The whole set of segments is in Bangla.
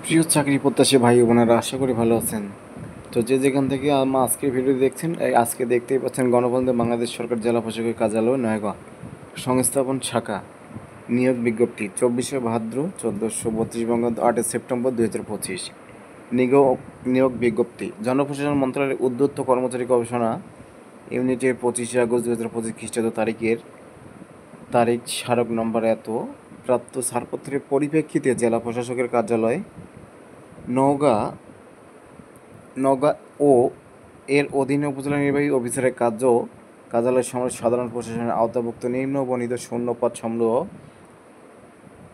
প্রিয় চাকরি প্রত্যাশী ভাই বোনেরা, আশা করি ভালো আছেন। তো যে যেখান থেকে আমার আজকের ভিডিও দেখছেন, এই আজকে দেখতেই পাচ্ছেন গণপ্রজাতন্ত্রী বাংলাদেশ সরকার জেলা প্রশাসকের কার্যালয় নয়াগড় সংস্থাপন শাখা নিয়োগ বিজ্ঞপ্তি 24শে ভাদ্র 1432 বঙ্গাব্দ 8 সেপ্টেম্বর 2025। নিয়োগ বিজ্ঞপ্তি জনপ্রশাসন মন্ত্রণালয়ের উদ্যোক্ত কর্মচারী গবেষণা ইউনিটের 25শে আগস্ট 2025 খ্রিস্টাব্দ তারিখ স্মারক নম্বর প্রাপ্ত ছাড়পত্রের পরিপ্রেক্ষিতে জেলা প্রশাসকের কার্যালয় নওগাঁ নওগাঁ ও এর অধীনে উপজেলা নির্বাহী অফিসারের কার্যালয় সমস্ত সাধারণ প্রশাসনের আওতাভুক্ত নিম্নবর্ণিত শূন্যপদ সমূহ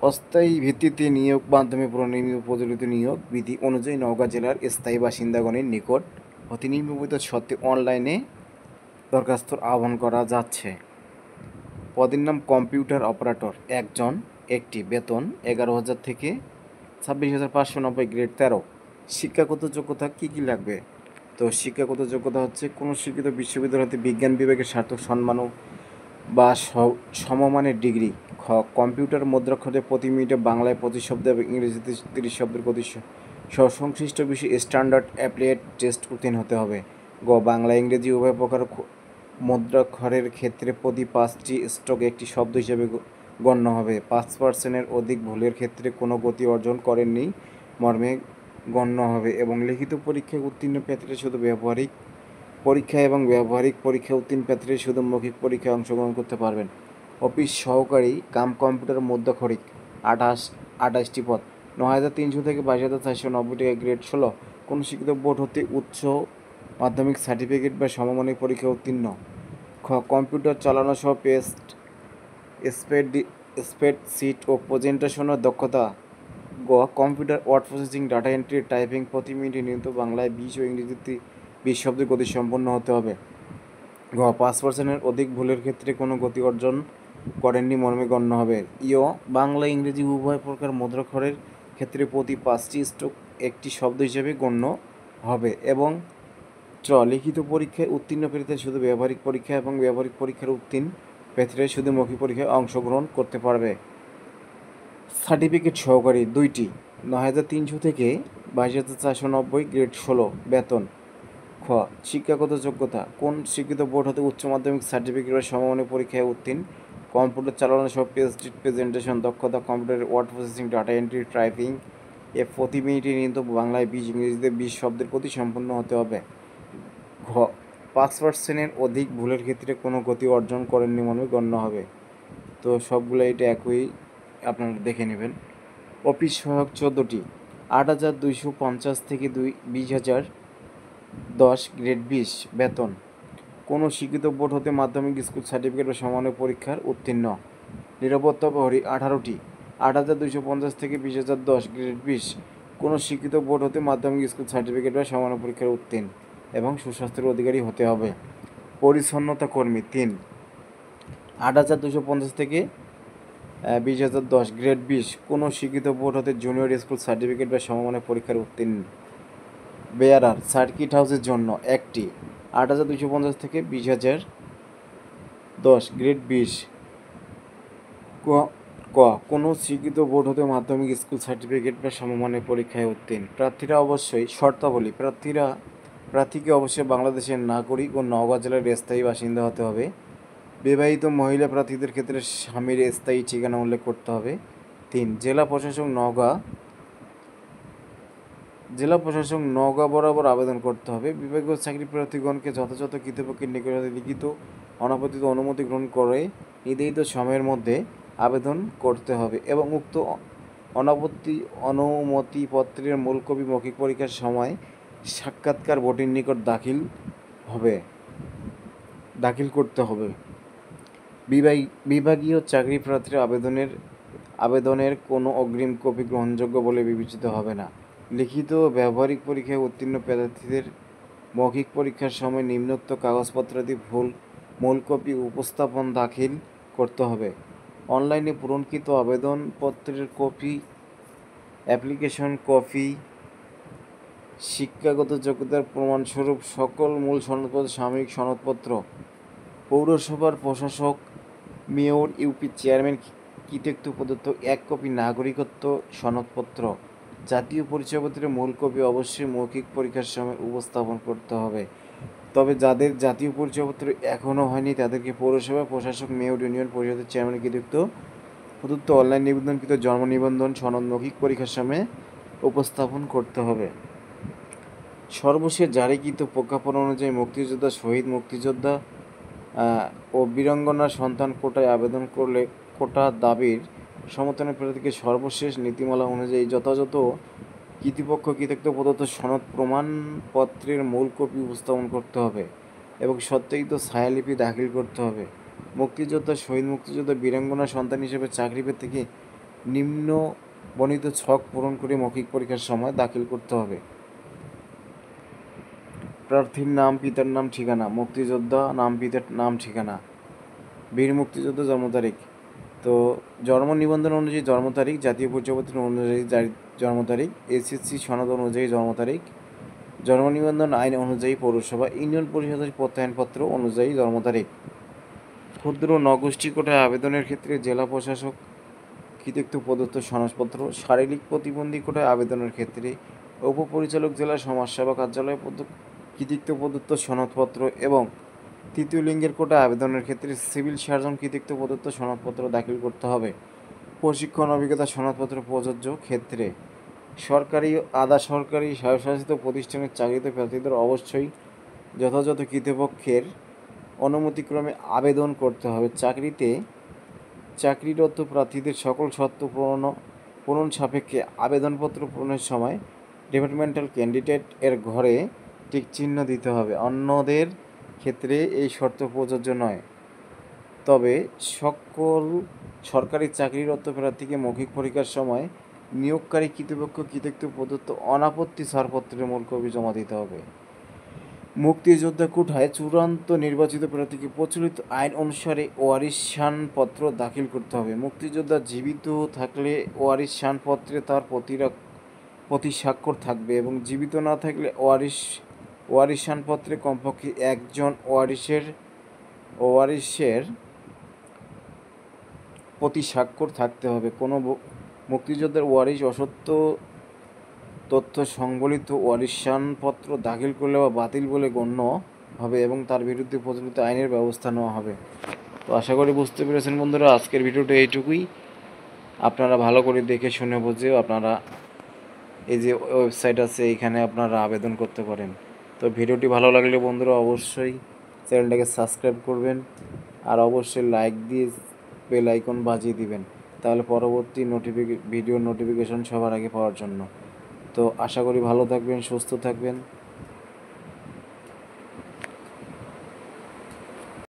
অস্থায়ী ভিত্তিতে নিয়োগ মাধ্যমে প্রণীত প্রচলিত নিয়োগ বিধি অনুযায়ী নওগাঁ জেলার স্থায়ী বাসিন্দাগণের নিকট অতি নিম্নবর্ণিত সত্ত্বে অনলাইনে দরখাস্তর আহ্বান করা যাচ্ছে। পদের নাম কম্পিউটার অপারেটর, একজন, একটি, বেতন 11,000 থেকে 26,590, গ্রেড 13। শিক্ষাগত যোগ্যতা কী কী লাগবে? তো শিক্ষাগত যোগ্যতা হচ্ছে কোনো শিক্ষিত বিশ্ববিদ্যালয় হতে বিজ্ঞান বিভাগের সার্থক সম্মান বা সমমানের ডিগ্রি। খ, কম্পিউটার মুদ্রাক্ষরে প্রতি মিনিটে বাংলায় 25 শব্দ এবং ইংরেজিতে 30 শব্দের গতি সহ সংশ্লিষ্ট বিষয়ে স্ট্যান্ডার্ড অ্যাপ্লাইড টেস্ট উত্তীর্ণ হতে হবে। গ, বাংলা ইংরেজি উভয় প্রকার মুদ্রাক্ষরের ক্ষেত্রে প্রতি 5টি স্ট্রোক একটি শব্দ হিসেবে গণ্য হবে। 5%-এর অধিক ভুলের ক্ষেত্রে কোনো গতি অর্জন করেননি মর্মে গণ্য হবে এবং লিখিত পরীক্ষায় উত্তীর্ণ প্রার্থীরা শুধু ব্যবহারিক পরীক্ষায় উত্তীর্ণ প্রার্থীরা শুধু মৌখিক পরীক্ষায় অংশগ্রহণ করতে পারবেন। অফিস সহকারী কম্পিউটার মুদ্রাক্ষরিক 28টি পদ, 9,300 থেকে 22,490 টাকা, গ্রেড 16। কোনো শিক্ষিত বোর্ড হতে উচ্চ মাধ্যমিক সার্টিফিকেট বা সমমানের পরীক্ষায় উত্তীর্ণ। খ, কম্পিউটার চালানো সহ স্প্রেডশিট ও প্রেজেন্টেশনের দক্ষতা। গ, computer word processing, data entry, typing প্রতি মিনিটে নিয়মিত বাংলায় 20 ও ইংরেজিতে 20 শব্দের গতি সম্পন্ন হতে হবে। ঘ, 5%-এর অধিক ভুলের ক্ষেত্রে কোনো গতি অর্জন করেননি মর্মে গণ্য হবে। ইয়, বাংলা ইংরেজি উভয় প্রকার মুদ্রাক্ষরের ক্ষেত্রে প্রতি 5টি স্ট্রোক একটি শব্দ হিসেবে গণ্য হবে এবং চ, লিখিত পরীক্ষায় উত্তীর্ণ প্রার্থীরা শুধু ব্যবহারিক পরীক্ষা এবং ব্যবহারিক পরীক্ষার উত্তীর্ণ প্রার্থীরা শুধু মৌখিক পরীক্ষায় অংশগ্রহণ করতে পারবে। সার্টিফিকেট সহকারী 2টি, 9,300 থেকে 22,490, গ্রেড 16, বেতন। খ, শিক্ষাগত যোগ্যতা কোন শিক্ষিত বোর্ড হতে উচ্চ মাধ্যমিক সার্টিফিকেট বা সমমানের পরীক্ষায় উত্তীর্ণ। কম্পিউটার চালানো সহ প্রেজেন্টেশন দক্ষতা, computer word processing, data entry, typing প্রতি মিনিটে নিয়মিত বাংলায় 20, ইংরেজিতে 20 শব্দের গতি সম্পন্ন হতে হবে। ঘ, 5%-এর অধিক ভুলের ক্ষেত্রে কোনো গতি অর্জন করেননি মনে গণ্য হবে। তো সবগুলো এটা একই, আপনারা দেখে নেবেন। অফিস সহায়ক 14টি, 8,250 থেকে 20,010, গ্রেড 20, বেতন। কোনো শিক্ষিত বোর্ড হতে মাধ্যমিক স্কুল সার্টিফিকেট বা সমানের পরীক্ষার উত্তীর্ণ। নিরাপত্তা প্রহরী 18টি, 8,250 থেকে 20,010, গ্রেড 20। কোনো শিক্ষিত বোর্ড হতে মাধ্যমিক স্কুল সার্টিফিকেট বা সমানের পরীক্ষার উত্তীর্ণ এবং সুস্বাস্থ্যের অধিকারী হতে হবে। পরিচ্ছন্নতা কর্মী 3, 8,250 থেকে 20,010, গ্রেড 20। কোনো শিক্ষিত বোর্ড হতে জুনিয়র স্কুল সার্টিফিকেট বা সমমানের পরীক্ষার উত্তীর্ণ। বেয়ারার সার্কিট হাউসের জন্য 1টি, 8,250 থেকে 20,010, গ্রেড 20। ক, কোনো শিক্ষিত বোর্ড হতে মাধ্যমিক স্কুল সার্টিফিকেট বা সমমানের পরীক্ষায় উত্তীর্ণ। প্রার্থীরা অবশ্যই শর্তাবলী, প্রার্থীকে অবশ্যই বাংলাদেশের নাগরিক ও নওগাঁ জেলার স্থায়ী বাসিন্দা হতে হবে। বিবাহিত মহিলা প্রার্থীদের ক্ষেত্রে স্বামীর স্থায়ী ঠিকানা উল্লেখ করতে হবে। 3, জেলা প্রশাসক নওগাঁ বরাবর আবেদন করতে হবে। বিভাগীয় চাকরি প্রার্থীগণকে যথাযথ কর্তৃপক্ষের নিকট লিখিত অনাপত্তিত অনুমতি গ্রহণ করে নির্ধারিত সময়ের মধ্যে আবেদন করতে হবে এবং উক্ত অনুমতিপত্রের মূল কপি মৌখিক পরীক্ষার সময় সাক্ষাৎকার বোর্ডের নিকট দাখিল করতে হবে। বিভাগীয় চাকরি প্রার্থীর আবেদনের কোনো অগ্রিম কপি গ্রহণযোগ্য বলে বিবেচিত হবে না। লিখিত ও ব্যবহারিক পরীক্ষায় উত্তীর্ণ প্রার্থীদের মৌখিক পরীক্ষার সময় নিম্নোক্ত কাগজপত্রাদি মূল কপি উপস্থাপন দাখিল করতে হবে। অনলাইনে পূরণকৃত আবেদনপত্রের কপি, অ্যাপ্লিকেশন কপি, শিক্ষাগত যোগ্যতার প্রমাণস্বরূপ সকল মূল সনদপত্র, সাময়িক সনদপত্র, পৌরসভার প্রশাসক, মেয়র, ইউপি চেয়ারম্যান কর্তৃক প্রদত্ত 1 কপি নাগরিকত্ব সনদপত্র, জাতীয় পরিচয়পত্রের মূল কপি অবশ্যই মৌখিক পরীক্ষার সময় উপস্থাপন করতে হবে। তবে যাদের জাতীয় পরিচয়পত্র এখনও হয়নি তাদেরকে পৌরসভা প্রশাসক, মেয়র, ইউনিয়ন পরিষদের চেয়ারম্যান কর্তৃক প্রদত্ত অনলাইন নিবন্ধনকৃত জন্ম নিবন্ধন সনদ মৌখিক পরীক্ষার সময় উপস্থাপন করতে হবে। সর্বশেষ জারিকৃত প্রজ্ঞাপন অনুযায়ী মুক্তিযোদ্ধা, শহীদ মুক্তিযোদ্ধা ও বীরাঙ্গনার সন্তান কোটায় আবেদন করলে কোটা দাবির সমর্থনের প্রার্থীকে সর্বশেষ নীতিমালা অনুযায়ী যথাযথ কর্তৃপক্ষ কর্তৃক প্রদত্ত সনদ প্রমাণপত্রের মূল কপি উপস্থাপন করতে হবে এবং সত্যায়িত ছায়ালিপি দাখিল করতে হবে। মুক্তিযোদ্ধা, শহীদ মুক্তিযোদ্ধা, বীরাঙ্গনার সন্তান হিসেবে চাকরি পেতে নিম্ন বর্ণিত ছক পূরণ করে মৌখিক পরীক্ষার সময় দাখিল করতে হবে। প্রার্থীর নাম, পিতার নাম, ঠিকানা। মুক্তিযোদ্ধা নাম, পিতার নাম, ঠিকানা। বীর মুক্তিযোদ্ধা জন্ম তারিখ। তো জন্ম নিবন্ধন অনুযায়ী জন্ম তারিখ, জাতীয় পরিচয়পত্র অনুযায়ী জন্ম তারিখ, এসএসসি সনদ অনুযায়ী জন্ম তারিখ, জন্ম নিবন্ধন আইন অনুযায়ী পৌরসভা, ইউনিয়ন পরিষদের প্রত্যয়নপত্র অনুযায়ী জন্ম তারিখ। ক্ষুদ্র নগোষ্ঠী কোটায় আবেদনের ক্ষেত্রে জেলা প্রশাসক কর্তৃক প্রদত্ত সনদপত্র। শারীরিক প্রতিবন্ধী কোটায় আবেদনের ক্ষেত্রে উপপরিচালক জেলা সমাজসেবা কার্যালয় কর্তৃক প্রদত্ত সনদপত্র এবং তৃতীয় লিঙ্গের কোটায় আবেদনের ক্ষেত্রে সিভিল সার্জন কর্তৃক প্রদত্ত সনদপত্র দাখিল করতে হবে। প্রশিক্ষণ অভিজ্ঞতা সনদপত্র প্রযোজ্য ক্ষেত্রে সরকারি, আধা সরকারি, স্বায়ত্তশাসিত প্রতিষ্ঠানের চাকরিত প্রার্থীদের অবশ্যই যথাযথ কর্তৃপক্ষের অনুমতিক্রমে আবেদন করতে হবে। চাকরিরত প্রার্থীদের সকল শর্ত পূরণ সাপেক্ষে আবেদনপত্র পূরণের সময় ডিপার্টমেন্টাল ক্যান্ডিডেট এর ঘরে টিক চিহ্ন দিতে হবে। অন্যদের ক্ষেত্রে এই শর্ত প্রযোজ্য নয়। তবে সকল সরকারি চাকরিরত প্রার্থীকে মৌখিক পরীক্ষার সময় নিয়োগকারী কর্তৃপক্ষ কর্তৃক প্রদত্ত অনাপত্তি ছাড়পত্রের মূল কপি জমা দিতে হবে। মুক্তিযোদ্ধা কোটায় চূড়ান্ত নির্বাচিত প্রার্থীকে প্রচলিত আইন অনুসারে ওয়ারিশানপত্র দাখিল করতে হবে। মুক্তিযোদ্ধা জীবিত থাকলে ওয়ারিশানপত্রে তার প্রতি স্বাক্ষর থাকবে এবং জীবিত না থাকলে ওয়ারিশানপত্রে কমপক্ষে একজন ওয়ারিশের প্রতি স্বাক্ষর থাকতে হবে। কোনো মুক্তিযোদ্ধার ওয়ারিশ অসত্য তথ্য সংবলিত ওয়ারিশানপত্র দাখিল করলে বা বাতিল বলে গণ্য হবে এবং তার বিরুদ্ধে প্রচলিত আইনের ব্যবস্থা নেওয়া হবে। তো আশা করি বুঝতে পেরেছেন বন্ধুরা, আজকের ভিডিওটা এইটুকুই। আপনারা ভালো করে দেখে শুনে বুঝে আপনারা এই যে ওয়েবসাইট আছে এইখানে আপনারা আবেদন করতে পারেন। তো ভিডিওটি ভালো লাগলে বন্ধুরা অবশ্যই চ্যানেলটাকে সাবস্ক্রাইব করবেন আর অবশ্যই লাইক দিয়ে বেল আইকন বাজিয়ে দিবেন, তাহলে পরবর্তী ভিডিওর নোটিফিকেশন সবার আগে পাওয়ার জন্য। তো আশা করি ভালো থাকবেন, সুস্থ থাকবেন।